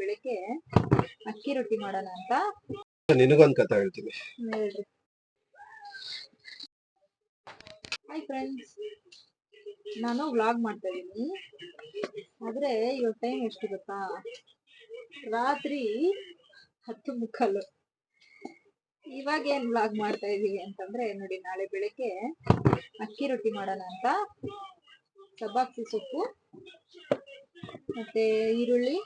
ಬೆಳಿಗ್ಗೆ ಅಕ್ಕಿ ರೊಟ್ಟಿ ಮಾಡೋಣ ಅಂತ. ನಿನಗೊಂದ್ ಕಥೆ ಹೇಳ್ತೀನಿ. ಹೇಳ್ರಿ. ಹಾಯ್ ಫ್ರೆಂಡ್ಸ್, ನಾನು ವ್ಲಾಗ್ ಮಾಡ್ತಾ ಇದೀನಿ. ಆದ್ರೆ ಇವಾಗ ಟೈಮ್ ಎಷ್ಟು ಗೊತ್ತಾ? ರಾತ್ರಿ 10:15. ಇವಾಗ ಏನ್ ವ್ಲಾಗ್ ಮಾಡ್ತಾ ಇದೀವಿ ಅಂತಂದ್ರೆ ನೋಡಿ, ನಾಳೆ ಬೆಳಿಗ್ಗೆ ಅಕ್ಕಿ ರೊಟ್ಟಿ ಮಾಡೋಣ ಅಂತ. ಸಬ್ಬಾಕ್ಸಿ ಸೊಪ್ಪು ಮತ್ತೆ ಈರುಳ್ಳಿ,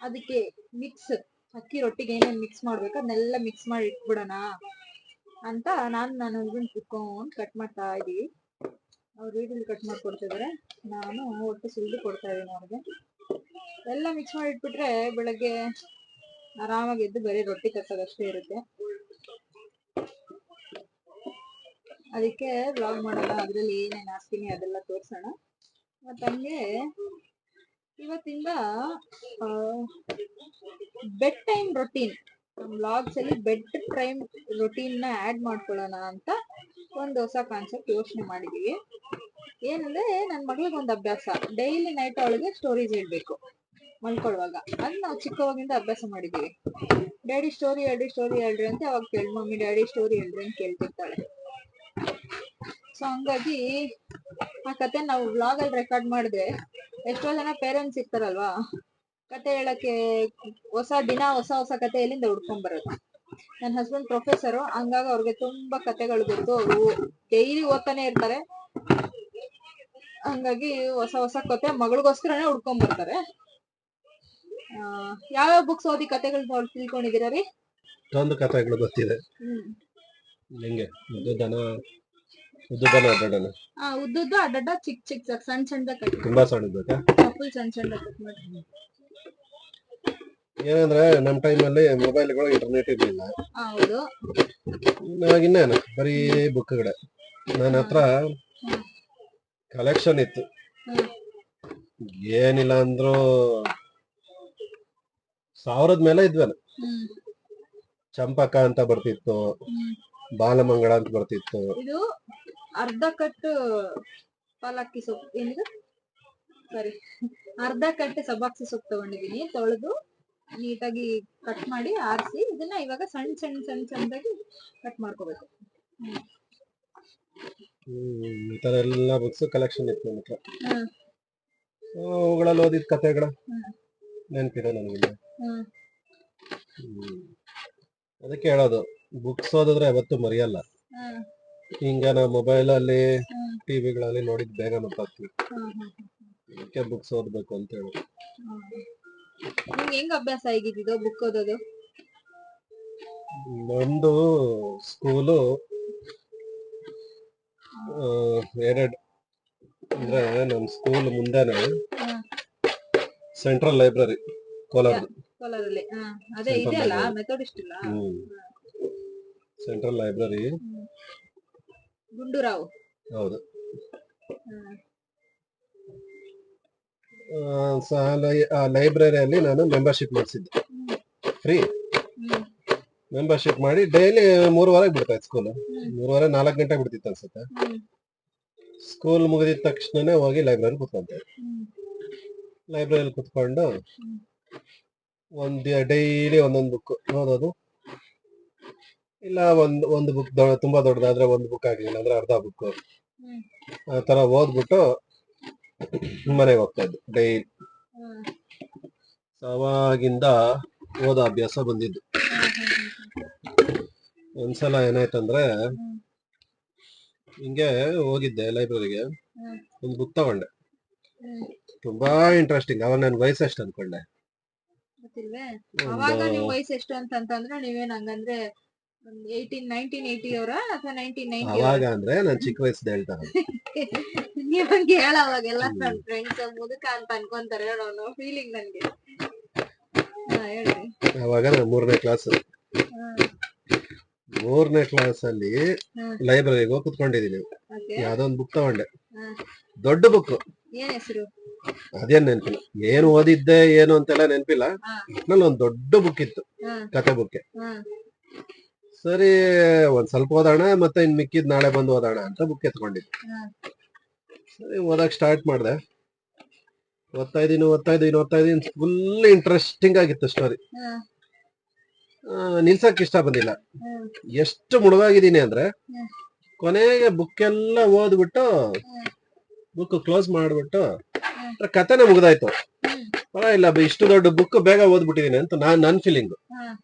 ಅದಕ್ಕೆ ಮಿಕ್ಸ್ ಅಕ್ಕಿ ರೊಟ್ಟಿಗೆ ಏನೇನ್ ಮಿಕ್ಸ್ ಮಾಡ್ಬೇಕು ಅದನ್ನೆಲ್ಲ ಮಿಕ್ಸ್ ಮಾಡಿ ಇಟ್ಬಿಡೋಣ ಅಂತ ನನ್ನ ಹಸ್ಬೆಂಡ್ ಕುತ್ಕೊಂಡು ಕಟ್ ಮಾಡ್ತಾ ಇದೀವಿ. ಅವ್ರು ಈರುಳ್ಳಿ ಕಟ್ ಮಾಡ್ಕೊಡ್ತಿದಾರೆ, ನಾನು ಒಟ್ಟು ಸುಲಿದು ಕೊಡ್ತಾ ಇದೀನಿ ಅವ್ರಿಗೆ. ಎಲ್ಲ ಮಿಕ್ಸ್ ಮಾಡಿ ಇಟ್ಬಿಟ್ರೆ ಬೆಳಗ್ಗೆ ಆರಾಮಾಗಿ ಎದ್ದು ಬರೀ ರೊಟ್ಟಿ ತಟ್ಟೋದಷ್ಟೇ ಇರುತ್ತೆ. ಅದಕ್ಕೆ ವ್ಲಾಗ್ ಮಾಡೋಣ, ಅದ್ರಲ್ಲಿ ಏನೇನು ಹಾಕ್ತೀನಿ ಅದೆಲ್ಲ ತೋರ್ಸೋಣ. ಮತ್ತೆ ಹಂಗೆ ಇವತ್ತಿಂದ ಬೆಡ್ ಟೈಮ್ ರೊಟೀನ್, ನಮ್ಮ ವ್ಲಾಗ್ಸ್ ಅಲ್ಲಿ ಬೆಡ್ ಟೈಮ್ ರೊಟೀನ್ ನ ಆಡ್ ಮಾಡ್ಕೊಳ್ಳೋಣ ಅಂತ ಒಂದು ಹೊಸ ಕಾನ್ಸೆಪ್ಟ್ ಯೋಚನೆ ಮಾಡಿದೀವಿ. ಏನಂದ್ರೆ ನನ್ನ ಮಗಳಿಗೆ ಒಂದು ಅಭ್ಯಾಸ, ಡೈಲಿ ನೈಟ್ ಅವಳಿಗೆ ಸ್ಟೋರೀಸ್ ಹೇಳ್ಬೇಕು ಮಲ್ಕೊಳ್ಳುವಾಗ. ಅದ್ ನಾವು ಚಿಕ್ಕವಾಗಿಂದ ಅಭ್ಯಾಸ ಮಾಡಿದೀವಿ. ಡ್ಯಾಡಿ ಸ್ಟೋರಿ ಹೇಳ್ರಿ, ಸ್ಟೋರಿ ಹೇಳ್ರಿ ಅಂತ ಅವಾಗ ಕೇಳಿ, ಮಮ್ಮಿ ಡ್ಯಾಡಿ ಸ್ಟೋರಿ ಹೇಳ್ರಿ ಅಂತ ಕೇಳ್ತಿರ್ತಾಳೆ. ಸೊ ಹಂಗಾಗಿ ಆ ಕತೆ ನಾವು ವ್ಲಾಗ್ ಅಲ್ಲಿ ರೆಕಾರ್ಡ್ ಮಾಡಿದ್ರೆ ಎಷ್ಟೋ ಜನ ಪೇರೆಂಟ್ಸ್ ಇರ್ತಾರಲ್ವಾ, ಕತೆ ಹೇಳಕ್ಕೆ ಹೊಸ ಹೊಸ ಕತೆ ಎಲ್ಲಿಂದ ಹುಡ್ಕೊಂಡ್ ಬರೋದು. ನನ್ನ ಹಸ್ಬೆಂಡ್ ಪ್ರೊಫೆಸರು, ಹಂಗಾಗಿ ಅವ್ರಿಗೆ ತುಂಬಾ ಕತೆಗಳು ಗೊತ್ತು. ಅವರು ಡೈಲಿ ಓದ್ತಾನೆ ಇರ್ತಾರೆ. ಹಂಗಾಗಿ ಹೊಸ ಕತೆ ಮಗಳಿಗೋಸ್ಕರನೇ ಹುಡ್ಕೊಂಡ್ ಬರ್ತಾರೆ. ಯಾವ್ಯಾವ ಬುಕ್ಸ್ ಓದಿ ಕತೆಗಳು ತಿಳ್ಕೊಂಡಿದ್ದೀರಾ ರೀ? ಒಂದು ಕತೆಗಳು ಗೊತ್ತಿದೆ. ಹೆಂಗೆ ಉದ್ದುದನ ಉದ್ದುದ್ದು ಅಡ್ಡ ಚಿಕ್ಕ ಸಣ್ಣ ಕಟ್, ತುಂಬಾ ಸಣ್ಣದ ಫುಲ್ ಸಣ್ಣ ಕಟ್ ಮಾಡಿ. ಏನಂದ್ರೆ ನಮ್ ಟೈಮ್ ಅಲ್ಲಿ ಮೊಬೈಲ್ಗಳು ಇಂಟರ್ನೆಟ್ ಇರ್ಲಿಲ್ಲ. ಹೌದು. ಇನ್ನೇನು ಬರೀ ಬುಕ್ಗಳ. ನನ್ನ ಹತ್ರ ಕಲೆಕ್ಷನ್ ಇತ್ತು, ಏನಿಲ್ಲ ಅಂದ್ರು 1000 ಮೇಲೆ ಇದ್ವಲ್ಲ. ಚಂಪಕ ಅಂತ ಬರ್ತಿತ್ತು, ಬಾಲಮಂಗಳ ಅಂತ ಬರ್ತಿತ್ತು. ಇದು ಅರ್ಧ ಕಟ್ಟು ಪಾಲಕ್ಕಿ ಸೊಪ್ಪು, ಏನಿದು ಸಾರಿ ಅರ್ಧ ಕಟ್ಟು ಸಬ್ಬಾಕ್ಸಿ ಸೊಪ್ಪು ತಗೊಂಡಿದೀನಿ. ತೊಳೆದು ನೀಟಾಗಿ ಕಟ್ ಮಾಡಿ ಆರಿಸಿ ಇದನ್ನ ಇವಾಗ ಸಣ್ಣದಾಗಿ ಕಟ್ ಮಾಡ್ಕೋಬೇಕು. ಈ ತರ ಎಲ್ಲ ಬುಕ್ಸ್ ಕಲೆಕ್ಷನ್ ಇತ್ತು ನನ್ನ ಹತ್ರ. ಅವುಗಳಲ್ಲಿ ಓದಿದ ಕತೆಗಳ ನೆನಪಿದೆ ನನಗೆ. ಅದಕ್ಕೆ ಹೇಳೋದು, ಬುಕ್ಸ್ ಓದಿದ್ರೆ ಯಾವತ್ತೂ ಮರೆಯಲ್ಲ. ಹಿಂಗ ನಾವು ಮೊಬೈಲ್ ಅಲ್ಲಿ ಟಿವಿಗಳಲ್ಲಿ ನೋಡಿದ್ ಬೇಗ ಮರ್ತಾಗ್ತೀವಿ. ಅದಕ್ಕೆ ಬುಕ್ಸ್ ಓದ್ಬೇಕು ಅಂತ ಹೇಳೋದು. ಹೆಂಗ್ ಅಭ್ಯಾಸ ಆಗಿದ್ದು ಬುಕ್ ಓದೋದು? ನಮ್ದು ಸ್ಕೂಲು ಎರಡು ಅಂದ್ರೆ ನಮ್ ಸ್ಕೂಲ್ ಮುಂದೆನೆ ಸೆಂಟ್ರಲ್ ಲೈಬ್ರರಿ ಕೋಲಾರಲ್ಲಿ. ಅದೇ ಇದೆಯಲ್ಲ ಮೆಥಡಿಸ್ಟ್ ಇಲ್ಲ, ಸೆಂಟ್ರಲ್ ಲೈಬ್ರರಿ ಗುಂಡೂರಾವ್. ಹೌದು. ಲೈಬ್ರರಿಯಲ್ಲಿ ನಾನು ಮೆಂಬರ್ಶಿಪ್ ಮಾಡಿಸಿದ್ದೆ, ಫ್ರೀ ಮೆಂಬರ್ಶಿಪ್ ಮಾಡಿ ಡೈಲಿ 3:15 ಬಿಡ್ತಾ ಇತ್ತು ಸ್ಕೂಲ್. 3:30 4 ಗಂಟೆ ಬಿಡ್ತಿತ್ತು ಅನ್ಸುತ್ತೆ. ಸ್ಕೂಲ್ ಮುಗಿದಿದ ತಕ್ಷಣನೇ ಹೋಗಿ ಲೈಬ್ರರಿ ಕುತ್ಕೊಂತ. ಲೈಬ್ರರಿಯಲ್ಲಿ ಕುತ್ಕೊಂಡು ಡೈಲಿ ಒಂದೊಂದು ಬುಕ್ ಓದೋದು. ಇಲ್ಲ ಒಂದು ಬುಕ್ ತುಂಬಾ ದೊಡ್ಡದಾದ್ರೆ ಒಂದು ಬುಕ್ ಆಗ್ಲಿಲ್ಲ ಅಂದ್ರೆ ಅರ್ಧ ಬುಕ್, ಆ ತರ ಓದ್ಬಿಟ್ಟು ಮನೆಗೆ ಹೋಗ್ತಾ ಇದ್ದು ಡೈಲಿ. ಅವಾಗಿಂದ ಓದೋ ಅಭ್ಯಾಸ ಬಂದಿದ್ದು. ಒಂದ್ಸಲ ಏನಾಯ್ತಂದ್ರೆ, ಹಿಂಗೆ ಹೋಗಿದ್ದೆ ಲೈಬ್ರರಿಗೆ, ಒಂದು ಬುಕ್ ತಗೊಂಡೆ, ತುಂಬಾ ಇಂಟ್ರೆಸ್ಟಿಂಗ್. ಅವಾಗ ನನ್ ವಯಸ್ಸು ಎಷ್ಟು ಅನ್ಕೊಂಡೆ? ಅವಾಗ ನಿಮ್ ವಯಸ್ಸು ಎಷ್ಟು ಅಂತಂದ್ರೆ ನೀವೇನ್ ಹಂಗಂದ್ರೆ 1980 ಅವರ ಅಥವಾ 1990? ಅವಾಗ ಅಂದ್ರೆ ನಾನ್ ಚಿಕ್ಕ ವಯಸ್ಸು ಹೇಳ್ತಾರೆ. ನೀವಂಗೆ ಹೇಳ, ಅವಾಗೆಲ್ಲ ನನ್ ಫ್ರೆಂಡ್ಸ್ ಮುದುಕ ಅಂತ ಅನ್ಕೊಂತಾರೆ ಅನ್ನೋ ಫೀಲಿಂಗ್ ನನ್ಗೆ. ಅವಾಗ ನಾನು 3ನೇ ಕ್ಲಾಸ್. 3ನೇ ಕ್ಲಾಸ್ ಅಲ್ಲಿ ಲೈಬ್ರರಿಗೆ ಹೋಗಿ ಕುತ್ಕೊಂಡಿದೀನಿ. ಯಾವ್ದೋ ಒಂದು ಬುಕ್ ತಗೊಂಡೆ, ದೊಡ್ಡ ಬುಕ್. ಏನ್ ಹೆಸರು? ಅದೇನ್ ನೆನಪಿಲ್ಲ, ಏನು ಓದಿದ್ದೆ ಏನು ಅಂತೆಲ್ಲ ನೆನಪಿಲ್ಲ. ನಲ್ಲಿ ಒಂದ್ ದೊಡ್ಡ ಬುಕ್ ಇತ್ತು, ಕತೆ ಬುಕ್. ಸರಿ, ಒಂದ್ ಸ್ವಲ್ಪ ಓದೋಣ, ಮತ್ತೆ ಇನ್ ಮಿಕ್ಕಿದ್ ನಾಳೆ ಬಂದು ಓದೋಣ ಅಂತ ಬುಕ್ ಎತ್ಕೊಂಡಿದ್ದೆ. ಸರಿ, ಓದಕ್ ಸ್ಟಾರ್ಟ್ ಮಾಡ್ದೆ. ಓದ್ತಾ ಇದೀನಿ ಫುಲ್ ಇಂಟ್ರೆಸ್ಟಿಂಗ್ ಆಗಿತ್ತು ಸ್ಟೋರಿ. ಹ್ಮ್ ನಿಲ್ಸಕ್ ಇಷ್ಟ ಬಂದಿಲ್ಲ. ಹ್ಮ್ ಎಷ್ಟು ಮುಳುವಾಗಿದ್ದೀನಿ ಅಂದ್ರೆ ಹ್ಮ್ ಕೊನೆಗೆ ಬುಕ್ ಎಲ್ಲ ಓದ್ಬಿಟ್ಟು ಹ್ಮ್ ಬುಕ್ ಕ್ಲೋಸ್ ಮಾಡ್ಬಿಟ್ಟು ಹ್ಮ್ ಕಥೆನೇ ಮುಗ್ದಾಯ್ತು. ಹ್ಮ್ ಪರವಾಗಿಲ್ಲ ಇಷ್ಟು ದೊಡ್ಡ ಬುಕ್ ಬೇಗ ಓದ್ಬಿಟ್ಟಿದೀನಿ ಅಂತ ನನ್ ಫೀಲಿಂಗ್. ಹ್ಮ್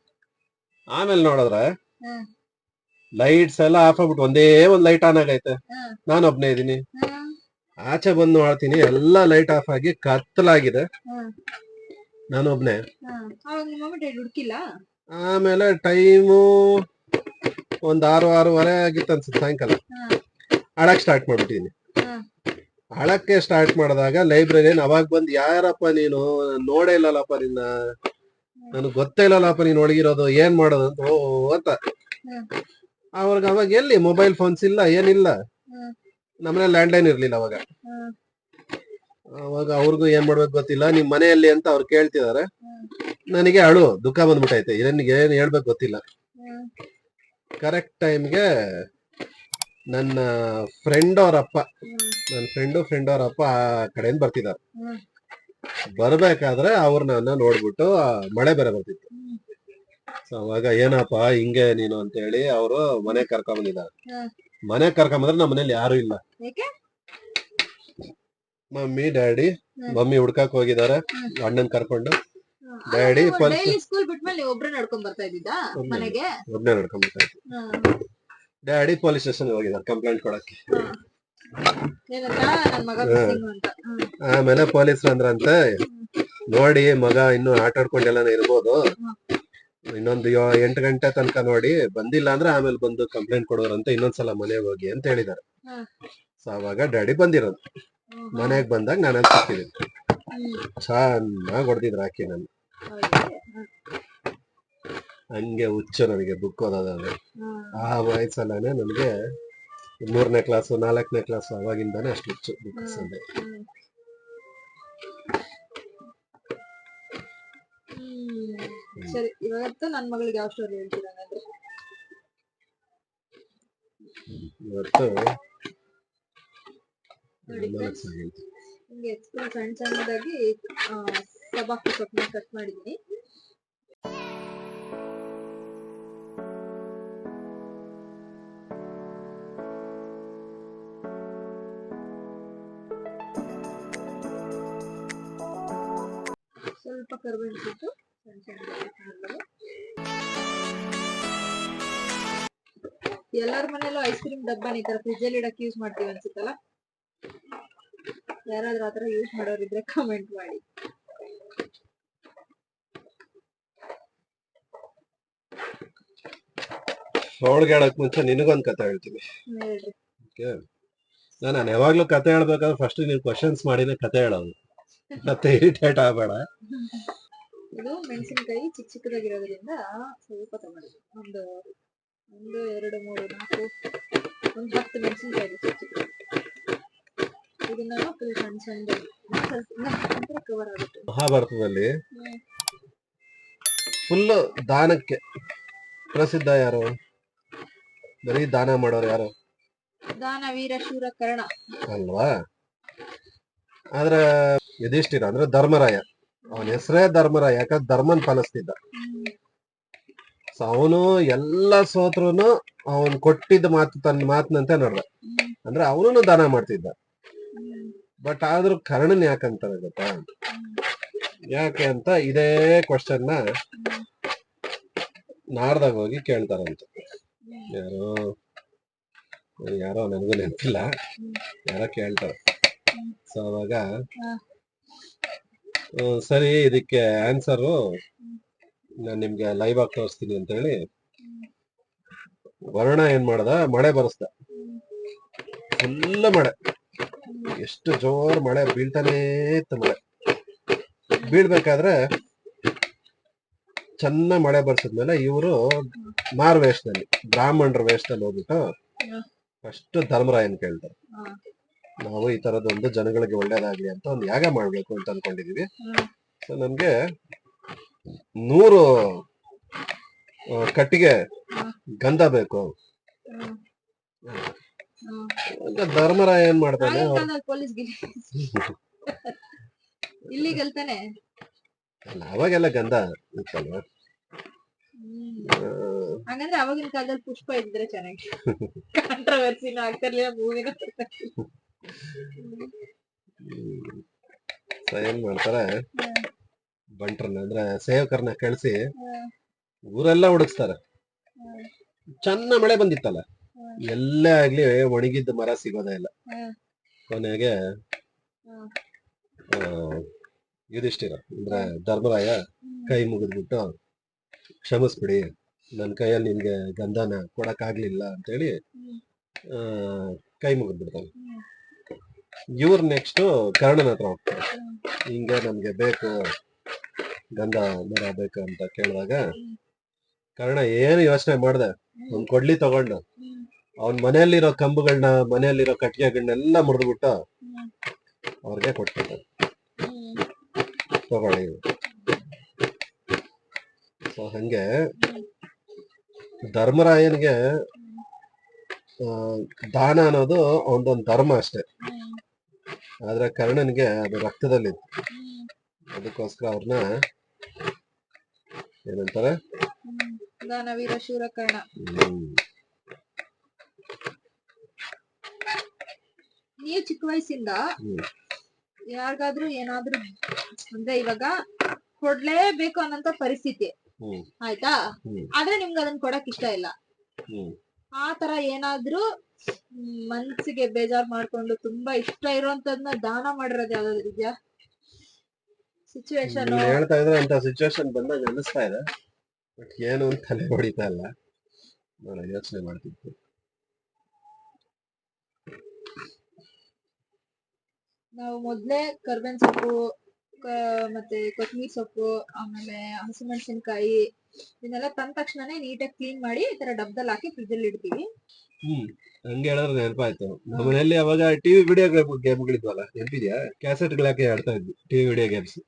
ಆಮೇಲೆ ನೋಡಿದ್ರೆ ಹ್ಮ್ ಲೈಟ್ಸ್ ಎಲ್ಲ ಆಫ್ ಆಗ್ಬಿಟ್ಟು ಒಂದೇ ಒಂದ್ ಲೈಟ್ ಆನ್ ಆಗೈತೆ. ಹ್ಮ್ ನಾನು ಒಬ್ನೇ ಇದೀನಿ. ಹ್ಮ್ ಆಚೆ ಬಂದು ನೋಡ್ತೀನಿ ಎಲ್ಲಾ ಲೈಟ್ ಆಫ್ ಆಗಿ ಕತ್ತಲಾಗಿದೆ. ಹ್ಮ್ ನಾನು ಒಬ್ನೇ. ಅವಾಗ ನಿಮ್ಮ ಮಮ್ಮಿ ಡ್ಯಾಡಿ ಹುಡುಕಿಲ್ಲ? ಆಮೇಲೆ ಟೈಮು ಒಂದ್ 6-6:30 ಆಗಿತ್ತು ಅನ್ಸುತ್ತೆ ಸಾಯಂಕಾಲ. ಅಳಕ್ ಸ್ಟಾರ್ಟ್ ಮಾಡ್ಬಿಟ್ಟಿದೀನಿ. ಅಳಕ್ಕೆ ಸ್ಟಾರ್ಟ್ ಮಾಡಿದಾಗ ಲೈಬ್ರರಿ ಅವಾಗ ಬಂದ್ ಯಾರಪ್ಪ ನೀನು, ನೋಡೇ ಇಲ್ಲಲ್ಲಪ್ಪ ನಿನ್ನ, ನನಗ್ ಗೊತ್ತೇ ಇಲ್ಲಲ್ಲಪ್ಪ ನೀನ್ ಒಳಗಿರೋದು, ಏನ್ ಮಾಡೋದು ಅಂತ ಅಂತ. ಅವಾಗ ಎಲ್ಲಿ ಮೊಬೈಲ್ ಫೋನ್ಸ್ ಇಲ್ಲ, ಏನಿಲ್ಲ. ನಮ್ಮನೆ ಲ್ಯಾಂಡ್ಲೈನ್ ಇರ್ಲಿಲ್ಲ ಅವಾಗ. ಅವಾಗ ಅವ್ರಿಗೂ ಏನ್ ಮಾಡ್ಬೇಕು ಗೊತ್ತಿಲ್ಲ. ನಿಮ್ ಮನೆಯಲ್ಲಿ ಅಂತ ಅವ್ರು ಕೇಳ್ತಿದಾರೆ. ನನಗೆ ದುಃಖ ಬಂದ್ಬಿಟ್ಟೈತೆ. ಏನ್ ಹೇಳ್ಬೇಕು ಗೊತ್ತಿಲ್ಲ. ಕರೆಕ್ಟ್ ಟೈಮ್ಗೆ ನನ್ನ ಫ್ರೆಂಡ್ ಅವ್ರ ಅಪ್ಪ ಆ ಕಡೆಯಿಂದ ಬರ್ತಿದ್ದಾರೆ. ಬರ್ಬೇಕಾದ್ರೆ ಅವ್ರನ್ನ ನೋಡ್ಬಿಟ್ಟು ಮಳೆ ಬೇರೆ ಬರ್ತಿತ್ತು. ಸೊ ಅವಾಗ ಏನಪ್ಪ ಹಿಂಗೆ ನೀನು ಅಂತ ಹೇಳಿ ಅವರು ಮನೆ ಕರ್ಕೊಂಬಂದಿದ್ದಾರೆ. ಮನೆ ಕರ್ಕೊಂಬಂದ್ರೆ ನಮ್ಮ ಮನೇಲಿ ಯಾರು ಇಲ್ಲ. ಮಮ್ಮಿ ಡ್ಯಾಡಿ, ಮಮ್ಮಿ ಹುಡ್ಕಕ್ ಹೋಗಿದ್ದಾರೆ ಅಣ್ಣನ್ ಕರ್ಕೊಂಡು. ಡ್ಯಾಡಿ ಸ್ಕೂಲ್ ಬಿಟ್ಮೇಲೆ ಒಬ್ರೇ ನಡ್ಕೊಂಡ್ ಬರ್ತಾ ಇದ್ದಿದ್ದಾ ಮನೆಗೆ? ಒಬ್ನೇ ನಡ್ಕೊಂಡ್ ಬರ್ತಾ ಇದ್ದೆ. ಡ್ಯಾಡಿ ಪೊಲೀಸ್ ಸ್ಟೇಷನ್ ಹೋಗಿದ್ದಾರೆ ಕಂಪ್ಲೇಂಟ್ ಕೊಡಕ್ಕೆ. ಆಮೇಲೆ ಪೊಲೀಸರು ಅಂದ್ರಂತೆ, ನೋಡಿ ಮಗ ಇನ್ನು ಆಟ ಆಡ್ಕೊಂಡೆಲ್ಲ ಇರ್ಬೋದು, ಇನ್ನೊಂದು 8 ಗಂಟೆ ತನಕ ನೋಡಿ, ಬಂದಿಲ್ಲ ಅಂದ್ರೆ ಆಮೇಲೆ ಬಂದು ಕಂಪ್ಲೇಂಟ್ ಕೊಡೋರಂತ, ಇನ್ನೊಂದ್ಸಲ ಮನೆಗೆ ಹೋಗಿ ಅಂತ ಹೇಳಿದಾರೆ. ಸೊ ಅವಾಗ ಡ್ಯಾಡಿ ಬಂದಿರೋದು. ಮನೆಗ್ ಬಂದಾಗ ನಾನು ಸಿಕ್ಕಿದ್ದೀನಿ. ಚೆನ್ನಾಗಿ ಹೊಡೆದಿದ್ರು ಹಾಕಿ. ನಾನು ಹಂಗೆ ಹುಚ್ಚು ನನಗೆ ಬುಕ್ ಓದೋದಾದ್ರೆ. ಆ ವಯಸ್ಸಲ್ಲಾನೆ ನನಗೆ 3ನೇ ಕ್ಲಾಸು 4ನೇ ಕ್ಲಾಸು ಅವಾಗಿಂದಾನೆ ಅಷ್ಟು ಹುಚ್ಚು ಬುಕ್ಸ್ ಅಂದ್ರೆ. ಸರಿ, ಇವತ್ತು ನನ್ ಮಗಳಿಗೆ ಯಾವ ಸ್ಟೋರಿ ಹೇಳ್ತೀರಾ? ಇವತ್ತು ಹಿಂಗೆ ಸಣ್ಣ ಸಣ್ಣದಾಗಿ ಸಬಾಕು ಸೊಪ್ಪನ್ನ ಕಟ್ ಮಾಡಿದೀನಿ. ಸ್ವಲ್ಪ ಕರ್ಬೇವು ಸೊಪ್ಪು ಸಣ್ಣ ಸಣ್ಣ. ಎಲ್ಲಾರ ಮನೇಲೂ ಐಸ್ ಕ್ರೀಮ್ ಡಬ್ಬನ ಈ ತರ ಫ್ರಿಜ್ ಅಲ್ಲಿ ಇಡಕ್ಕೆ ಯೂಸ್ ಮಾಡ್ತೀವಿ ಅನ್ಸುತ್ತಲ್ಲ. ಯಾರಾದ್ರೂ ಆತರ ಯೂಸ್ ಮಾಡೋರಿದ್ರೆ ಕಮೆಂಟ್ ಮಾಡಿ. ಹೋಳ್ಗೆ ಹೇಳಕ್ ಮುಂಚೆ ನಿನಗೊಂದ್ ಕತೆ ಹೇಳ್ತೀನಿ. ನಾನು ಯಾವಾಗ್ಲೂ ಕತೆ ಹೇಳ್ಬೇಕಾದ್ರೆ ಫಸ್ಟ್ ನೀನ್ ಕ್ವಶನ್ಸ್ ಮಾಡಿನೇ ಕತೆ ಹೇಳೋದು, ಮತ್ತೆ ಇರಿಟೇಟ್ ಆಗಬೇಡ. ಇದು ಮೆಣಸಿನಕಾಯಿ ಚಿಕ್ಕ ಚಿಕ್ಕದಾಗಿರೋದ್ರಿಂದ ಸ್ವಲ್ಪ ತಗೊಂಡಿದ್ದೆ. ಒಂದು 2, 3, 4 ಒಂದು 10 ಮೆಣಸಿನಕಾಯಿ ಚಿಕ್ಕ ಚಿಕ್ಕ. ಇದನ್ನ ಫುಲ್ ಸಣ್ಣ ಸಣ್ಣ ಕವರ್ ಆಗುತ್ತೆ. ಮಹಾಭಾರತದಲ್ಲಿ ಫುಲ್ ದಾನಕ್ಕೆ ಪ್ರಸಿದ್ಧ ಯಾರು? ಬರೀ ದಾನ ಮಾಡೋರು ಯಾರು? ದಾನ ವೀರ ಶೂರ ಕರ್ಣ ಅಲ್ವಾ? ಆದ್ರೆ ಯುಧಿಷ್ಠಿರ ಅಂದ್ರೆ ಧರ್ಮರಾಯ, ಅವನ ಹೆಸರೇ ಧರ್ಮರಾಯ, ಯಾಕಂದ್ರೆ ಧರ್ಮನ್ ಪಾಲಿಸ್ತಿದ್ದ. ಸೊ ಅವನು ಎಲ್ಲ ಸೋತ್ರುನು ಅವನ್ ಕೊಟ್ಟಿದ್ದ ಮಾತು ತನ್ನ ಮಾತಿನಂತೆ ನಡೆದ. ಅಂದ್ರೆ ಅವನು ದಾನ ಮಾಡ್ತಿದ್ದ. ಬಟ್ ಆದ್ರೂ ಕರ್ಣನ್ ಯಾಕಂತಾರೆ ಗೊತ್ತಾ? ಯಾಕೆ ಅಂತ ಇದೇ ಕ್ವಶನ್ ನ ನಾಡ್ದಾಗ ಹೋಗಿ ಕೇಳ್ತಾರಂತ. ಯಾರೋ ನನಗೂ ನೆನಪಿಲ್ಲ, ಯಾರೋ ಕೇಳ್ತಾರೆ. ಸೊ ಅವಾಗ ಸರಿ ಇದಕ್ಕೆ ಆನ್ಸರು ನಾನು ನಿಮ್ಗೆ ಲೈವ್ ಆಗಿ ತೋರಿಸ್ತೀನಿ ಅಂತ ಹೇಳಿ ವರ್ಣ ಏನ್ ಮಾಡ್ದ, ಮಳೆ ಬರಸ್ದ. ಫುಲ್ ಮಳೆ, ಎಷ್ಟು ಜೋರ್ ಮಳೆ ಬೀಳ್ತಾನೇ ಇತ್ತು. ಮಳೆ ಬೀಳ್ಬೇಕಾದ್ರೆ ಚೆನ್ನಾಗ್ ಮಳೆ ಬರ್ಸಿದ್ಮೇಲೆ ಇವರು ಮಾರ್ ವೇಷದಲ್ಲಿ, ಬ್ರಾಹ್ಮಣರ ವೇಷದಲ್ಲಿ ಹೋಗ್ಬಿಟ್ಟು ಫಸ್ಟ್ ಧರ್ಮರಾಯನ್ ಕೇಳ್ತಾರೆ, ನಾವು ಈ ತರದೊಂದು ಜನಗಳಿಗೆ ಒಳ್ಳೇದಾಗ್ಲಿ ಅಂತ ಒಂದು ಯಾಗ ಮಾಡ್ಬೇಕು ಅಂತ ಅನ್ಕೊಂಡಿದೀವಿ. ಸೊ ನಮ್ಗೆ 100 ಕಟ್ಟಿಗೆ ಗಂಧ ಬೇಕು. ಧರ್ಮರಾಯ ಏನ್ ಮಾಡ್ತಾನೆ, ಇಲ್ಲಿಗಲ್ ತಾನೆ. ಅಲ್ಲ ಅವಾಗೆಲ್ಲ ಗಂಧ ಇತ್ತಲ್ವಾ. ಹಂಗಂದ್ರೆ ಅವಾಗಿನ ಕಾಲದಲ್ಲಿ ಪುಷ್ಪ ಇದ್ರೆ ಚೆನ್ನಾಗಿ ಕಾಂಟ್ರವರ್ಸಿನೂ ಆಗ್ತಿರ್ಲಿಲ್ಲ, ಮೂವಿನೂ ಸೊ ಏನ್ ಮಾಡ್ತಾರೆ, ಬಂಟ್ರನ್ನ ಅಂದ್ರೆ ಸೇವಕರನ್ನ ಕಳಿಸಿ ಊರೆಲ್ಲ ಹುಡುಕ್ಸ್ತಾರೆ. ಚೆನ್ನ ಮಳೆ ಬಂದಿತ್ತಲ್ಲ, ಎಲ್ಲೇ ಆಗ್ಲಿ ಒಣಗಿದ್ದ ಮರ ಸಿಗೋದೇ ಇಲ್ಲ. ಕೊನೆಗೆ ಯುಧಿಷ್ಠಿರ ಅಂದ್ರೆ ಧರ್ಮರಾಯ ಕೈ ಮುಗಿದ್ಬಿಟ್ಟು, ಕ್ಷಮಿಸ್ಬಿಡಿ, ನನ್ನ ಕೈಯಲ್ಲಿ ನಿಮ್ಗೆ ಗಂಧನ ಕೊಡಕ್ಕಾಗ್ಲಿಲ್ಲ ಅಂತೇಳಿ ಕೈ ಮುಗಿದ್ಬಿಡ್ತಾನೆ. ಇವ್ರು ನೆಕ್ಸ್ಟ್ ಕರ್ಣನ ಹತ್ರ ಹೋಗ್ತಾರೆ. ಹಿಂಗೆ ನಮ್ಗೆ ಬೇಕು ಗಂಧ ಮರ ಬೇಕು ಅಂತ ಕೇಳಿದಾಗ ಕರ್ಣ ಏನು ಯೋಚನೆ ಮಾಡ್ದೆ, ಒಂದ್ ಕೊಡ್ಲಿ ತಗೊಂಡು ಅವನ್ ಮನೆಯಲ್ಲಿರೋ ಕಂಬುಗಳನ್ನ, ಮನೆಯಲ್ಲಿರೋ ಕಟ್ಟಿಗೆಗಳನ್ನೆಲ್ಲ ಮುರಿದ್ಬಿಟ್ಟು ಅವ್ರಿಗೆ ಕೊಟ್ಬಿಡ್ತಾನೆ, ತಗೊಳ್ಳಿ. ಸೊ ಹಂಗೆ ಧರ್ಮರಾಯನ್ಗೆ ದಾನ ಅನ್ನೋದು ಅವನದೊಂದು ಧರ್ಮ ಅಷ್ಟೇ. ಆದ್ರೆ ಕರ್ಣನ್ಗೆ ಅದು ರಕ್ತದಲ್ಲಿತ್ತು. ಅದಕ್ಕೋಸ್ಕರ ಅವ್ರನ್ನ ಏನಂತಾರೆ, ದಾನವೀರ ಶೂರ ಕರ್ಣ. ನೀವು ಚಿಕ್ಕ ವಯಸ್ಸಿಂದ ಯಾರಿಗಾದ್ರೂ ಏನಾದ್ರೂ ಅಂದ್ರೆ ಇವಾಗ ಕೊಡ್ಲೇಬೇಕು ಅನ್ನೋಂತ ಪರಿಸ್ಥಿತಿ ಆಯ್ತಾ, ಆದ್ರೆ ನಿಮ್ಗೆ ಅದನ್ನ ಕೊಡಕ್ ಇಷ್ಟ ಇಲ್ಲ, ಆ ತರ ಏನಾದ್ರೂ ಮನ್ಸಿಗೆ ಬೇಜಾರ್ ಮಾಡ್ಕೊಂಡು ತುಂಬಾ ಇಷ್ಟ ಇರೋಂತದ್ನ ದಾನ ಮಾಡಿರೋದು ಯಾವ್ದಾದ್ರು ಇದೆಯಾ ಸಿಚುವೇಶನ್? ಹೇಳ್ತಾ ಇದ್ರೆ ಅಂತ ಸಿಚುವೇಶನ್ ಬಂದಾಗ ಅನಿಸ್ತಾ ಇದೆ, ಬಟ್ ಏನು ಅಂತ ತಲೆ ಹೊಡಿತಾ ಇಲ್ಲ, ನಾನು ಯೋಚನೆ ಮಾಡ್ತಿದ್ದೆ. ನಾವು ಮೊದ್ಲೇ ಕರ್ಬೇವಿನ ಸೊಪ್ಪು ಮತ್ತೆ ಕೊತ್ತಂಬರಿ ಸೊಪ್ಪು ಆಮೇಲೆ ಹಸಿಮೆಣಸಿನಕಾಯಿ ಇದನ್ನೆಲ್ಲ ತಂದ ತಕ್ಷಣನೇ ನೀಟಾಗಿ ಕ್ಲೀನ್ ಮಾಡಿ ಈ ತರ ಡಬ್ಬದಲ್ಲಿ ಹಾಕಿ ಫ್ರಿಜ್ ಅಲ್ಲಿ ಇಡ್ತೀವಿ. ಹಂಗೆ ಹೇಳಿದ್ರೆ ನೆನಪಾಯ್ತು, ನಮ್ಮ ಮನೆಯಲ್ಲಿ ಅವಾಗ ಟಿವಿ ವಿಡಿಯೋ ಗೇಮ್ಗಳಿದ್ವಲ್ಲ, ನೆನಪಿದ್ಯಾ? ಕ್ಯಾಸೆಟ್ಗಳು ಹಾಕಿ ಆಡ್ತಾ ಇದ್ವಿ ಟಿವಿ ವಿಡಿಯೋ ಗೇಮ್ಸ್.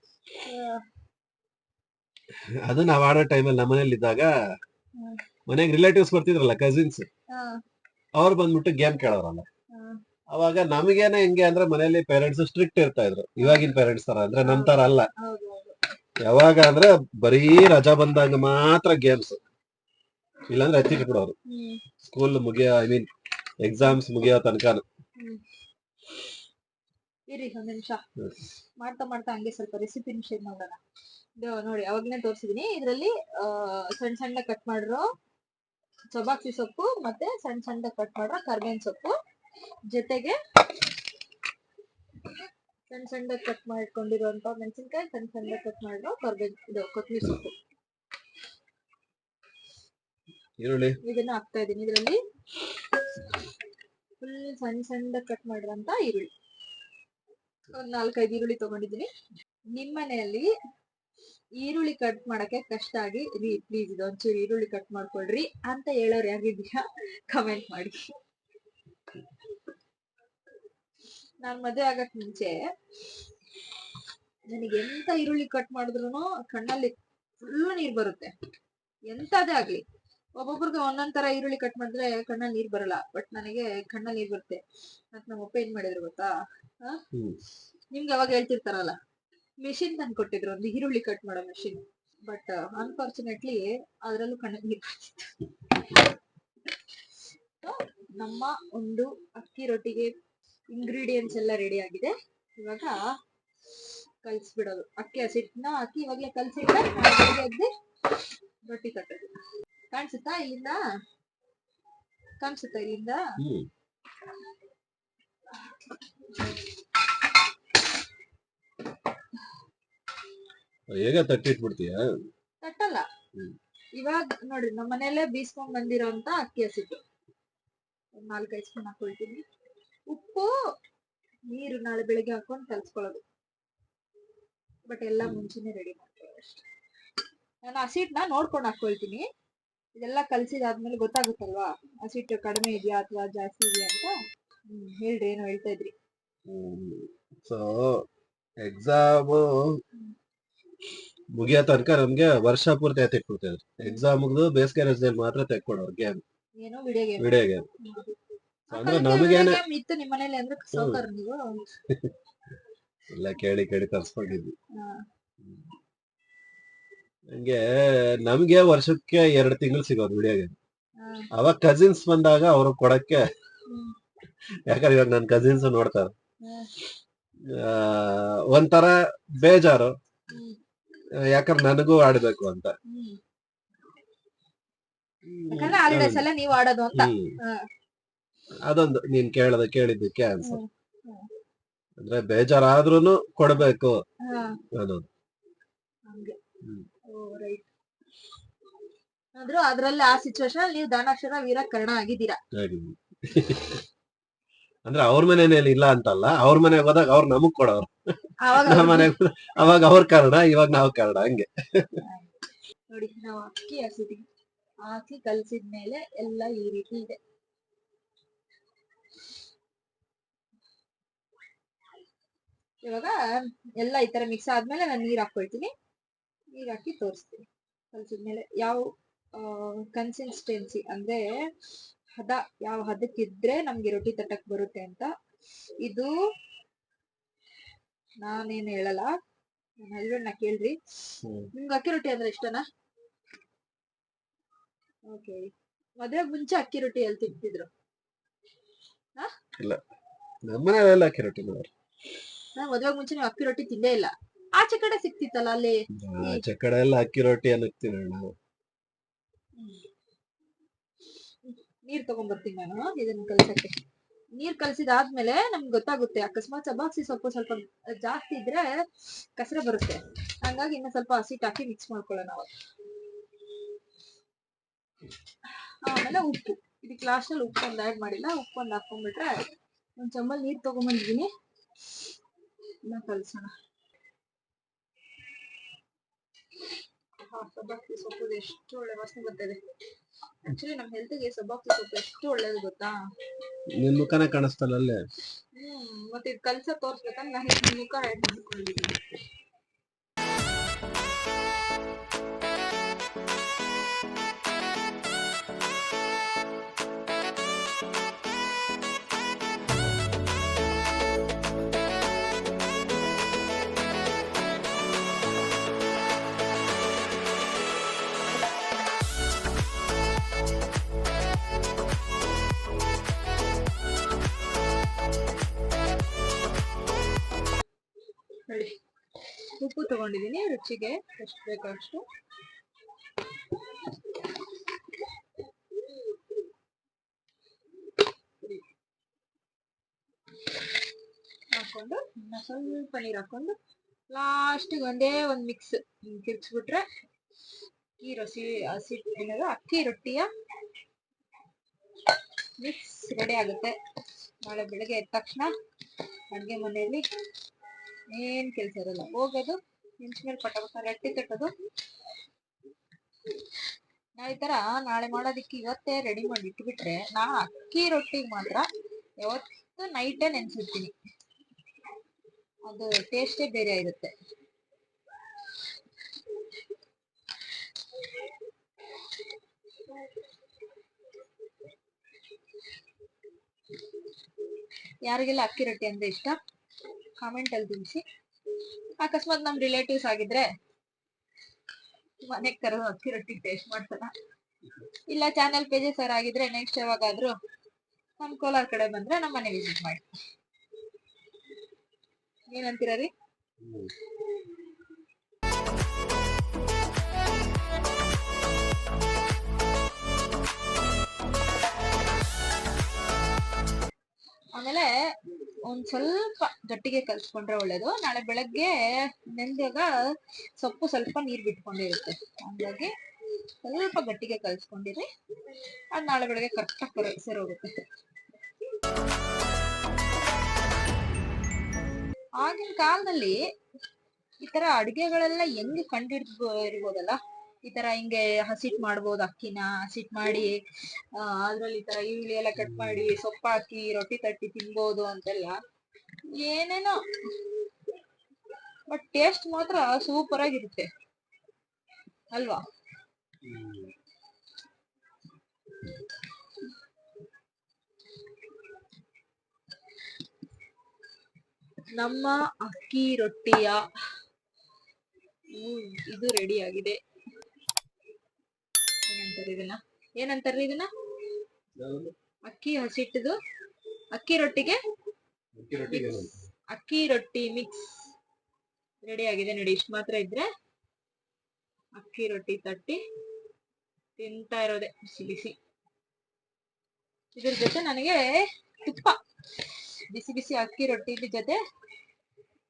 ಅದು ನಾವ್ ಆಡೋ ಟೈಮಲ್ಲಿ ನಮ್ಮ ಮನೇಲಿ ಇದ್ದಾಗ ಮನೆಗೆ ರಿಲೇಟಿವ್ಸ್ ಬರ್ತಿದ್ರಲ್ಲ, ಕಸಿನ್ಸ್, ಅವ್ರು ಬಂದ್ಬಿಟ್ಟು ಗೇಮ್ ಕೇಳೋರಲ್ಲ. ಅವಾಗ ನಮಗೇನೆ ಹೆಂಗೆ ಅಂದ್ರೆ ಮನೇಲಿ ಪೇರೆಂಟ್ಸ್ ಸ್ಟ್ರಿಕ್ಟ್ ಇರ್ತಾ ಇದ್ರು, ಇವಾಗಿನ ಪೇರೆಂಟ್ಸ್ ತರ ಅಂದ್ರೆ ನಮ್ ತರ ಅಲ್ಲ. ಯಾವಾಗ ಅಂದ್ರೆ ಬರೀ ರಜಾ ಬಂದಾಗ ಮಾತ್ರ ಗೇಮ್ಸ್, ಇಲ್ಲಾಂದ್ರೆ ಎತ್ತಿಟ್ಬಿಡೋರು ಸ್ಕೂಲ್ ಮುಗಿಯೋ, ಐ ಮೀನ್ ಎಕ್ಸಾಮ್ಸ್ ಮುಗಿಯೋ ತನಕ. ಇರಿ ಒಂದ್ ನಿಮಿಷ, ಮಾಡ್ತಾ ಮಾಡ್ತಾ ಹಂಗೆ ಸ್ವಲ್ಪ ರೆಸಿಪಿ ಶೇರ್ ಮಾಡೋಣ. ನೋಡಿ ಅವಾಗನೇ ತೋರಿಸಿದೀನಿ, ಇದ್ರಲ್ಲಿ ಸಣ್ಣ ಸಣ್ಣ ಕಟ್ ಮಾಡಿರೋ ಸೊಬಾಕ್ಸಿ ಸೊಪ್ಪು ಮತ್ತೆ ಸಣ್ಣ ಸಣ್ಣ ಕಟ್ ಮಾಡಿರೋ ಕರ್ಬೇವಿನ ಸೊಪ್ಪು, ಜೊತೆಗೆ ಸಣ್ಣ ಸಣ್ಣ ಕಟ್ ಮಾಡ್ಕೊಂಡಿರುವಂತ ಮೆಣಸಿನ್ಕಾಯಿ, ಸಣ್ಣ ಸಣ್ಣ ಕಟ್ ಮಾಡಿರೋ ಇದು ಕೊತ್ತಂಬರಿ ಸೊಪ್ಪು, ಈರುಳ್ಳಿ, ಇದನ್ನ ಹಾಕ್ತಾ ಇದೀನಿ. ಇದರಲ್ಲಿ ಫುಲ್ ಸಣ್ಣ ಸಣ್ಣ ಕಟ್ ಮಾಡಿರೋಂತ ಈರುಳ್ಳಿ, ಒಂದ್ 4-5 ಈರುಳ್ಳಿ ತಗೊಂಡಿದ್ದೀನಿ. ನಿಮ್ ಮನೆಯಲ್ಲಿ ಈರುಳ್ಳಿ ಕಟ್ ಮಾಡಕ್ಕೆ ಕಷ್ಟ ಆಗಿ ಪ್ಲೀಸ್ ಇದೊಂಚೂರು ಈರುಳ್ಳಿ ಕಟ್ ಮಾಡ್ಕೊಳ್ರಿ ಅಂತ ಹೇಳೋರು ಯಾರಿದ್ಯಾ ಕಮೆಂಟ್ ಮಾಡಿ. ನಾನ್ ಮದುವೆ ಆಗಕ್ ಮುಂಚೆ ನನಗೆ ಎಂತ ಈರುಳ್ಳಿ ಕಟ್ ಮಾಡಿದ್ರು ಕಣ್ಣಲ್ಲಿ ಫುಲ್ ನೀರ್ ಬರುತ್ತೆ, ಎಂತದೇ ಆಗ್ಲಿ. ಒಬ್ಬೊಬ್ರಿಗೆ ಒಂದೊಂದ್ ತರ ಈರುಳ್ಳಿ ಕಟ್ ಮಾಡಿದ್ರೆ ಕಣ್ಣಲ್ಲಿ ನೀರ್ ಬರಲ್ಲ, ಬಟ್ ನನಗೆ ಕಣ್ಣಲ್ಲಿ ನೀರ್ ಬರುತ್ತೆ. ಮತ್ ನಮ್ಮ ಅಪ್ಪ ಏನ್ ಮಾಡಿದ್ರು ಗೊತ್ತಾ, ನಿಮ್ಗೆ ಅವಾಗ ಹೇಳ್ತಿರ್ತಾರಲ್ಲ, ಮೆಷಿನ್ ತಂದು ಕೊಟ್ಟಿದ್ರು, ಒಂದು ಈರುಳ್ಳಿ ಕಟ್ ಮಾಡೋ ಮೆಷಿನ್. ಬಟ್ ಅನ್ಫಾರ್ಚುನೇಟ್ಲಿ ಅದ್ರಲ್ಲೂ ಕಣ್ಣಲ್ಲಿ ನೀರ್ ನಮ್ಮ ಒಂದು ಅಕ್ಕಿ ರೊಟ್ಟಿಗೆ ಇಂಗ್ರೀಡಿಯೆಂಟ್ಸ್ ಎಲ್ಲ ರೆಡಿ ಆಗಿದೆ. ಇವಾಗ ಕಲ್ಸ್ಬಿಡೋದು, ಅಕ್ಕಿ ಹಸಿಟ್ಟನ್ನ ಹಾಕಿ ಇವಾಗ್ಲೇ ಕಲ್ಸಿಟ್ರೆ ಎದ್ದು ರೊಟ್ಟಿ ತಟ್ಟೋದು. ಕಾಣಿಸುತ್ತಾ ಇಲ್ಲಿಂದ? ಕಾಣಿಸುತ್ತಾ ಇಲ್ಲಿಂದ? ಹೇಗ ತಟ್ಟಿಟ್ಬಿಡ್ತೀಯ? ತಟ್ಟಲ್ಲ. ಇವಾಗ ನೋಡಿ ನಮ್ಮ ಮನೆಯಲ್ಲೇ ಬೀಸ್ಕೊಂಡ್ ಬಂದಿರೋಂತ ಅಕ್ಕಿ ಹಸಿಟ್ಟು 4-5 ಸ್ಪೂನ್ ಹಾಕೊಳ್ತೀನಿ. ಉಪ್ಪು ನೀರು ನಾಳೆ ಬೆಳಿಗ್ಗೆ ಹಾಕೊಂಡು ಕಲ್ಸ್ಕೊಳ್ಳೋದು, ಬಟ್ ಎಲ್ಲ ಮುಂಚೆನೆ ರೆಡಿ ಮಾಡ್ಕೊಳ್ಳೋದು ಅಷ್ಟೇ. ನಾನು ಹಸಿಟ್ಟನ್ನ ನೋಡ್ಕೊಂಡು ಹಾಕೊಳ್ತೀನಿ, ಇದೆಲ್ಲ ಕಲ್ಸಿದಾದ್ಮೇಲೆ ಗೊತ್ತಾಗುತ್ತಲ್ವಾ ಹಸಿಟ್ಟು ಕಡಿಮೆ ಇದೆಯಾ ಅಥವಾ ಜಾಸ್ತಿ ಇದೆಯಾ ಅಂತ. ಹೇಳ್ರಿ, ಏನೋ ಹೇಳ್ತಾ ಇದ್ರಿ. ಸೊ ಎಕ್ಸಾಮ್ ಮುಗಿಯೋ ತನಕ ನಮ್ಗೆ ವರ್ಷ ಪೂರ್ತಿ ತೆಕ್ಕೊಡ್ತಿದ್ರು. ಎಕ್ಸಾಮ್ ಮುಗಿದು ಬೇಸಿಗೆ ರಜೆಯಲ್ಲಿ ಮಾತ್ರ ತೆಕ್ಕೊಡೋರು ಗೇಮ್, ಏನೋ ವಿಡಿಯೋ ಗೇಮ್. ಅಂದ್ರೆ ನಮಗೇನೆ ಇತ್ತು ನಿಮ್ಮ ಮನೇಲಿ ಅಂದ್ರೆ ಸೌಕರ್ ನೀವು. ಎಲ್ಲ ಕೇಳಿ ಕೇಳಿ ತರ್ಸ್ಕೊಂಡಿದ್ವಿ. ಹಾ. ಹಂಗೆ ನಮ್ಗೆ ವರ್ಷಕ್ಕೆ 2 ತಿಂಗಳು ಸಿಗೋದು ವಿಡಿಯೋಗೆ. ಹಾ. ಅವಾಗ ಕಸಿನ್ಸ್ ಬಂದಾಗ ಅವ್ರು ಕೊಡಕ್ಕೆ, ಹ್ಮ್. ಯಾಕಂದ್ರೆ ಇವಾಗ ನನ್ ಕಸಿನ್ಸ್ ನೋಡ್ತಾರೆ, ಹ್ಮ್. ಒಂಥರ ಬೇಜಾರು, ಹ್ಮ್. ಯಾಕಂದ್ರೆ ನನಗೂ ಆಡ್ಬೇಕು ಅಂತ. ಹ್ಮ್. ಯಾಕಂದ್ರೆ ಹಾಲಿಡೇಸ್ ಎಲ್ಲ ನೀವು ಆಡೋದು ಅಂತ. ಹಾ. ಅದೊಂದು ನೀನ್ ಕೇಳಿದ್ದಕ್ಕೆ ಆನ್ಸರ್. ಹ್ಮ್. ಅಂದ್ರೆ ಬೇಜಾರಾದ್ರೂನು ಕೊಡ್ಬೇಕು ಹಾ. ಅನ್ನೋದು. ಹಂಗೆ. ಓ ರೈಟ್. ಆದ್ರೂ ಅದ್ರಲ್ಲಿ ಆ ಸಿಚುವೇಶನ್ ನೀವು ದಾನಾಕ್ಷರ ವೀರ ಕರ್ಣ ಆಗಿದ್ದೀರಾ. ಅಂದ್ರೆ ಅವ್ರ ಮನೇಲಿ ಇಲ್ಲ ಅಂತಲ್ಲ, ಅವ್ರ ಮನೆಗೆ ಹೋದಾಗ ಅವ್ರು ನಮಗ್ ಕೊಡೋರು, ಅವಾಗ ನಮ್ಮ ಮನೆಗೆ ಅವಾಗ ಅವ್ರ ಕನ್ನಡ, ಇವಾಗ ನಾವು ಕನ್ನಡ, ಹಂಗೆ. ನೋಡಿ, ನಾವು ಅಕ್ಕಿ ಹಸಿಟ್ಟಿಗೆ ಹಾಕಿ ಕಲ್ಸಿದ್ಮೇಲೆ ಎಲ್ಲ ಈ ರೀತಿ ಇದೆ. ಇವಾಗ ಎಲ್ಲ ಈ ತರ ಮಿಕ್ಸ್ ಆದ್ಮೇಲೆ ನಾನು ನೀರ್ ಹಾಕೊಳ್ತೀನಿ. ನೀರ್ ಹಾಕಿ ತೋರಿಸ್ತೀನಿ. ಕಲ್ಸಿದ್ಮೇಲೆ ಯಾವ ಕನ್ಸಿಸ್ಟೆನ್ಸಿ ಅಂದ್ರೆ ಹದ, ಯಾವ ಹದಕ್ಕಿದ್ರೆ ನಮ್ಗೆ ರೊಟ್ಟಿ ತಟ್ಟಕ್ ಬರುತ್ತೆ ಅಂತ. ಇದು ನಾನೇನು ಹೇಳಲ್ಲ, ನನ್ನ ಹಸ್ಬೆಂಡ್ ನ ಕೇಳ್ರಿ. ನಿಮ್ಗೆ ಅಕ್ಕಿ ರೊಟ್ಟಿ ಅಂದ್ರೆ ಇಷ್ಟನಾ? ಓಕೆ. ಮದ್ವೆ ಮುಂಚೆ ಅಕ್ಕಿ ರೊಟ್ಟಿ ಎಲ್ಲಿ ತಿಂತಿದ್ರು? ಇಲ್ಲ, ನಮ್ಮನೆಲ್ಲ ಅಕ್ಕಿ ರೊಟ್ಟಿ ಮಾಡೋರು. ಮದ್ವೆ ಮುಂಚೆ ನೀವು ಅಕ್ಕಿ ರೊಟ್ಟಿ ತಿಂದೇ ಇಲ್ಲ. ಆಚೆ ಕಡೆ ಸಿಕ್ತಿತ್ತಲ್ಲ ಅಲ್ಲಿ. ಆಚೆ ಕಡೆ ಎಲ್ಲ ಅಕ್ಕಿ ರೊಟ್ಟಿ ಅನ್ನಕ್ತೀನಿ ನಾವು. ನೀರ್ ತಗೊಂಡ್ಬರ್ತೀನಿ ನಾನು ಇದನ್ನ ಕಲ್ಸಕ್ಕೆ. ನೀರ್ ಕಲ್ಸಿದಾದ್ಮೇಲೆ ನಮ್ಗೆ ಗೊತ್ತಾಗುತ್ತೆ, ಅಕಸ್ಮಾತ್ ಸಬ್ಬಾಕ್ಸಿ ಸೊಪ್ಪು ಸ್ವಲ್ಪ ಜಾಸ್ತಿ ಇದ್ರೆ ಕಸರೆ ಬರುತ್ತೆ. ಹಂಗಾಗಿ ಇನ್ನ ಸ್ವಲ್ಪ ಹಸಿಟ್ಟು ಹಾಕಿ ಮಿಕ್ಸ್ ಮಾಡ್ಕೊಳ್ಳೋಣ ನಾವು. ಆಮೇಲೆ ಉಪ್ಪು, ಇದಕ್ಕೆ ಲಾಸ್ಟ್ ಅಲ್ಲಿ ಉಪ್ಪು ಒಂದು ಆಡ್ ಮಾಡಿಲ್ಲ, ಉಪ್ಪು ಒಂದು ಹಾಕೊಂಡ್ಬಿಟ್ರೆ. ಒಂದ್ ಚಮ್ಮಲ್ ನೀರ್ ತಗೊಂಡ್ಬಂದಿದೀನಿ, ಇನ್ನ ಕಲ್ಸೋಣ. ಸಬ್ಬಾಕ್ಸಿ ಸೊಪ್ಪು ಎಷ್ಟು ಒಳ್ಳೆ ವಾಸನೆ ಬರ್ತಿದೆ. ಆಕ್ಚುಲಿ ನಮ್ ಹೆಲ್ತ್ಗೆ ಸಬ್ಬಾಕ್ಸಿ ಸೊಪ್ಪು ಎಷ್ಟು ಒಳ್ಳೇದು ಗೊತ್ತಾ? ನಿನ್ ಮುಖನೇ ಕಾಣಿಸ್ತಲ್ಲ ಅಲ್ಲೇ. ಮತ್ತೆ ಇದು ಕಲ್ಸ ತೋರ್ಸ್ಬೇಕಂದ್ರೆ ನಾನು ನಿಮ್ ಮುಖ ಆಡ್ ಮಾಡ್ಕೊಂಡಿದ್ದೀನಿ. ನೋಡಿ, ಉಪ್ಪು ತಗೊಂಡಿದ್ದೀನಿ, ರುಚಿಗೆ ಎಷ್ಟು ಬೇಕೋ ಅಷ್ಟು. ಹಾಕೊಂಡು ಇನ್ನ ಸ್ವಲ್ಪ ನೀರ್ ಹಾಕೊಂಡು ಲಾಸ್ಟಿಗೆ ಒಂದೇ ಒಂದ್ ಮಿಕ್ಸ್ ತಿರ್ಗಿಸ್ಬಿಟ್ರೆ ಈ ಹಸಿ ಏನದು ಅಕ್ಕಿ ರೊಟ್ಟಿಯ ಮಿಕ್ಸ್ ರೆಡಿ ಆಗುತ್ತೆ. ನಾಳೆ ಬೆಳಗ್ಗೆ ಎದ್ದ ತಕ್ಷಣ ಅಡ್ಗೆ ಮನೆಯಲ್ಲಿ ಏನ್ ಕೆಲ್ಸ ಇರಲ್ಲ, ಹೋಗೋದು ಹೆಂಚ್ ಮೇಲೆ ಪಟ ರೊಟ್ಟಿ ತಟ್ಟೋದು. ನಾವ್ ಈ ತರ ನಾಳೆ ಮಾಡೋದಿಕ್ಕೆ ಇವತ್ತೇ ರೆಡಿ ಮಾಡಿ ಇಟ್ಬಿಟ್ರೆ, ನಾನು ಅಕ್ಕಿ ರೊಟ್ಟಿಗೆ ಮಾತ್ರ ಯಾವತ್ತು ನೈಟೇ ನೆನ್ಸಿರ್ತೀನಿ. ಅದು ಟೇಸ್ಟೇ ಬೇರೆ ಇರುತ್ತೆ. ಯಾರಿಗೆಲ್ಲ ಅಕ್ಕಿ ರೊಟ್ಟಿ ಅಂದ್ರೆ ಇಷ್ಟ ಕಾಮೆಂಟ್ ಅಲ್ಲಿ ತಿಳಿಸಿ. ಅಕಸ್ಮಾತ್ ನಮ್ ರಿಲೇಟಿವ್ಸ್ ಆಗಿದ್ರೆ ಮನೆಗ್ ಕರೆದು ಅಕ್ಕಿ ರೊಟ್ಟಿ ಟೇಸ್ಟ್ ಮಾಡ್ತಾರ. ಇಲ್ಲ ಚಾನೆಲ್ ಪೇಜಸ್ ಆಗಿದ್ರೆ ನೆಕ್ಸ್ಟ್ ಯಾವಾಗಾದ್ರೂ ನಮ್ ಕೋಲಾರ ಕಡೆ ಬಂದ್ರೆ ನಮ್ಮ ಮನೆ ವಿಸಿಟ್ ಮಾಡಿ. ಏನಂತೀರ ರೀ? ಆಮೇಲೆ ಒಂದ್ ಸ್ವಲ್ಪ ಗಟ್ಟಿಗೆ ಕಲ್ಸ್ಕೊಂಡ್ರೆ ಒಳ್ಳೇದು. ನಾಳೆ ಬೆಳಗ್ಗೆ ನೆಂದಾಗ ಸೊಪ್ಪು ಸ್ವಲ್ಪ ನೀರ್ ಬಿಟ್ಕೊಂಡಿರುತ್ತೆ, ಹಂಗಾಗಿ ಸ್ವಲ್ಪ ಗಟ್ಟಿಗೆ ಕಲ್ಸ್ಕೊಂಡಿರಿ. ಅದ್ ನಾಳೆ ಬೆಳಗ್ಗೆ ಕರೆಕ್ಟಾಗಿ ಸೇರೋಗುತ್ತೆ. ಆಗಿನ ಕಾಲದಲ್ಲಿ ಈ ತರ ಅಡ್ಗೆಗಳೆಲ್ಲ ಹೆಂಗ್ ಕಂಡಿಡ್ಬೋದಲ್ಲ, ಈ ತರ ಹಿಂಗೆ ಹಸಿಟ್ ಮಾಡ್ಬೋದು, ಅಕ್ಕಿನ ಹಸಿಟ್ ಮಾಡಿ ಅದ್ರಲ್ಲಿ ಈ ತರ ಈರುಳ್ಳಿ ಎಲ್ಲ ಕಟ್ ಮಾಡಿ ಸೊಪ್ಪು ಹಾಕಿ ರೊಟ್ಟಿ ತಟ್ಟಿ ತಿನ್ಬೋದು ಅಂತೆಲ್ಲ ಏನೇನೋ. ಬಟ್ ಟೇಸ್ಟ್ ಮಾತ್ರ ಸೂಪರ್ ಆಗಿರುತ್ತೆ ಅಲ್ವಾ? ನಮ್ಮ ಅಕ್ಕಿ ರೊಟ್ಟಿಯ ಇದು ರೆಡಿ ಆಗಿದೆ. ಏನಂತಾರ್ರಿ ಇದನ್ನ ಅಕ್ಕಿ ಹಸಿಟ್ಟದು ಅಕ್ಕಿ ರೊಟ್ಟಿಗೆ ಅಕ್ಕಿ ರೊಟ್ಟಿ ಮಿಕ್ಸ್ ರೆಡಿ ಆಗಿದೆ ನೋಡಿ. ಇಷ್ಟು ಮಾತ್ರ ಇದ್ರೆ ಅಕ್ಕಿ ರೊಟ್ಟಿ ತಟ್ಟಿ ತಿಂತಾ ಇರೋದೆ ಬಿಸಿ ಬಿಸಿ. ಇದ್ರ ಜೊತೆ ನನಗೆ ತುಪ್ಪ, ಬಿಸಿ ಬಿಸಿ ಅಕ್ಕಿ ರೊಟ್ಟಿ ಜೊತೆ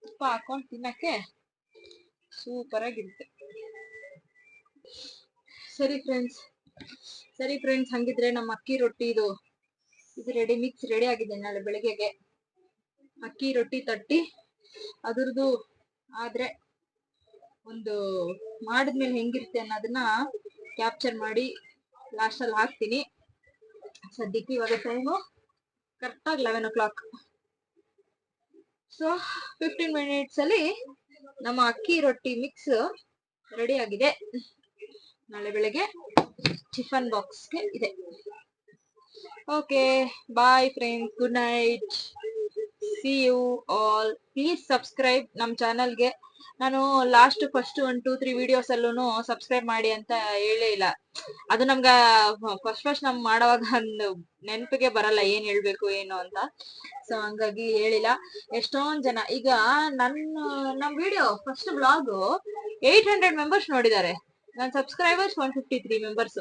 ತುಪ್ಪ ಹಾಕೊಂಡು ತಿನ್ನಕ್ಕೆ ಸೂಪರ್ ಆಗಿರುತ್ತೆ. ಸರಿ ಫ್ರೆಂಡ್ಸ್ ಹಂಗಿದ್ರೆ ನಮ್ಮ ಅಕ್ಕಿ ರೊಟ್ಟಿ ಇದು ಮಿಕ್ಸ್ ರೆಡಿ ಆಗಿದೆ. ನಾಳೆ ಬೆಳಗ್ಗೆಗೆ ಅಕ್ಕಿ ರೊಟ್ಟಿ ತಟ್ಟಿ ಅದ್ರದ್ದು ಆದ್ರೆ ಒಂದು ಮಾಡಿದ್ಮೇಲೆ ಹೆಂಗಿರುತ್ತೆ ಅನ್ನೋದನ್ನ ಕ್ಯಾಪ್ಚರ್ ಮಾಡಿ ಲಾಸ್ಟ್ ಅಲ್ಲಿ ಹಾಕ್ತೀನಿ. ಸದ್ಯಕ್ಕೆ ಇವಾಗ ಟೈಮು ಕರೆಕ್ಟಾಗಿ 11 o'clock. ಸೊ 15 minutes ಅಲ್ಲಿ ನಮ್ಮ ಅಕ್ಕಿ ರೊಟ್ಟಿ ಮಿಕ್ಸ್ ರೆಡಿ ಆಗಿದೆ. ನಾಳೆ ಬೆಳಗ್ಗೆ ಟಿಫನ್ ಬಾಕ್ಸ್ಗೆ ಇದೆ. Okay, bye friends, good night, see you all. Please subscribe ನಮ್ಮ ಚಾನಲ್ಗೆ. ನಾನು ಲಾಸ್ಟ್ ಫಸ್ಟ್ 1, 2, 3 ವಿಡಿಯೋಸ್ ಅಲ್ಲೂ ಸಬ್ಸ್ಕ್ರೈಬ್ ಮಾಡಿ ಅಂತ ಹೇಳೇ ಇಲ್ಲ. ಅದು ನಮ್ಗ ಫಸ್ಟ್ ನಮ್ ಮಾಡೋವಾಗ ಒಂದು ನೆನಪಿಗೆ ಬರಲ್ಲ ಏನ್ ಹೇಳ್ಬೇಕು ಏನು ಅಂತ. ಸೊ ಹಂಗಾಗಿ ಹೇಳಿಲ್ಲ. ಎಷ್ಟೊಂದ್ ಜನ ಈಗ ನಮ್ ವಿಡಿಯೋ ಫಸ್ಟ್ ವ್ಲಾಗ್ 800 ಮೆಂಬರ್ಸ್ ನೋಡಿದ್ದಾರೆ. ನನ್ನ ಸಬ್ಸ್ಕ್ರೈಬರ್ಸ್ 153 ಮೆಂಬರ್ಸ್.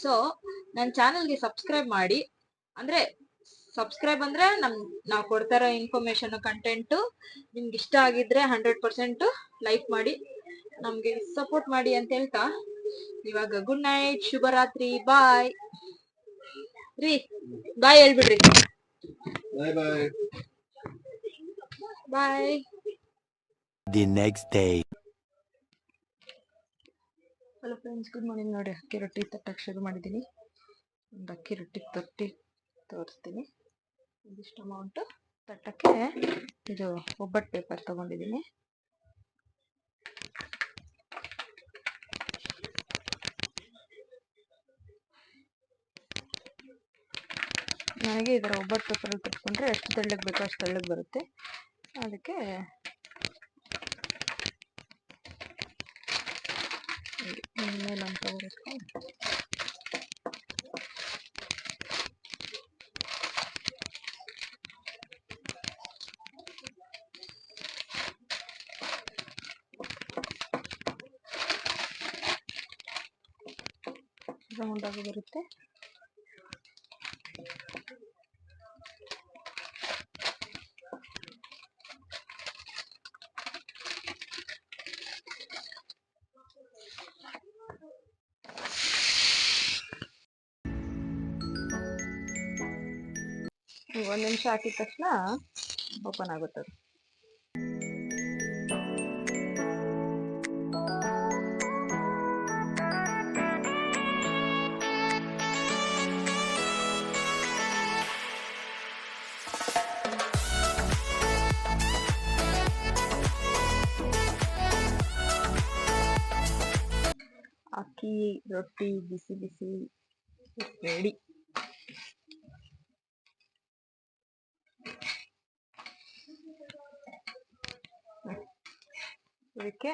ಸೊ ನನ್ನ ಚಾನಲ್ಗೆ ಸಬ್ಸ್ಕ್ರೈಬ್ ಮಾಡಿ. ಅಂದ್ರೆ ಸಬ್ಸ್ಕ್ರೈಬ್ ಅಂದ್ರೆ ನಾವು ಕೊಡ್ತಾ ಇರೋ ಇನ್ಫಾರ್ಮೇಶನ್ ಕಂಟೆಂಟ್ ನಿಮ್ಗೆ ಇಷ್ಟ ಆಗಿದ್ರೆ 100% ಲೈಕ್ ಮಾಡಿ ನಮ್ಗೆ ಸಪೋರ್ಟ್ ಮಾಡಿ ಅಂತ ಹೇಳ್ತಾ ಇವಾಗ ಗುಡ್ ನೈಟ್, ಶುಭರಾತ್ರಿ, ಬಾಯ್ ರೀ. ಬಾಯ್ ಹೇಳ್ಬಿಡ್ರಿ. ಬಾಯ್. The next day. Hello friends, good morning. ನೋಡಿ, ಅಕ್ಕಿ ರೊಟ್ಟಿ ತಟ್ಟಕ್ಕೆ ಶುರು ಮಾಡಿದ್ದೀನಿ. ಒಂದು ಅಕ್ಕಿ ರೊಟ್ಟಿ ತಟ್ಟಿ ತೋರಿಸ್ತೀನಿ. ಒಂದಿಷ್ಟು ಅಮೌಂಟು ತಟ್ಟಕ್ಕೆ ಇದು ಒಬ್ಬಟ್ಟು ಪೇಪರ್ ತಗೊಂಡಿದ್ದೀನಿ. ನನಗೆ ಇದರ ಒಬ್ಬಟ್ಟು ಪೇಪರಲ್ಲಿ ತಟ್ಕೊಂಡ್ರೆ ಎಷ್ಟು ತೆಳ್ಳಗೆ ಬೇಕೋ ಅಷ್ಟು ತೆಳ್ಳಗೆ ಬರುತ್ತೆ. ಅದಕ್ಕೆ ಮೇಲೆ ಅಂತ ಬರುತ್ತೆ. ರೌಂಡ್ ಆಗಿ ಬರುತ್ತೆ. ಒಂದು ನಿಮಿಷ ಹಾಕಿದ ತಕ್ಷಣ ಓಪನ್ ಆಗುತ್ತದೆ. ಅಕ್ಕಿ ರೊಟ್ಟಿ ಬಿಸಿ ಬಿಸಿ ರೆಡಿ. ಇದಕ್ಕೆ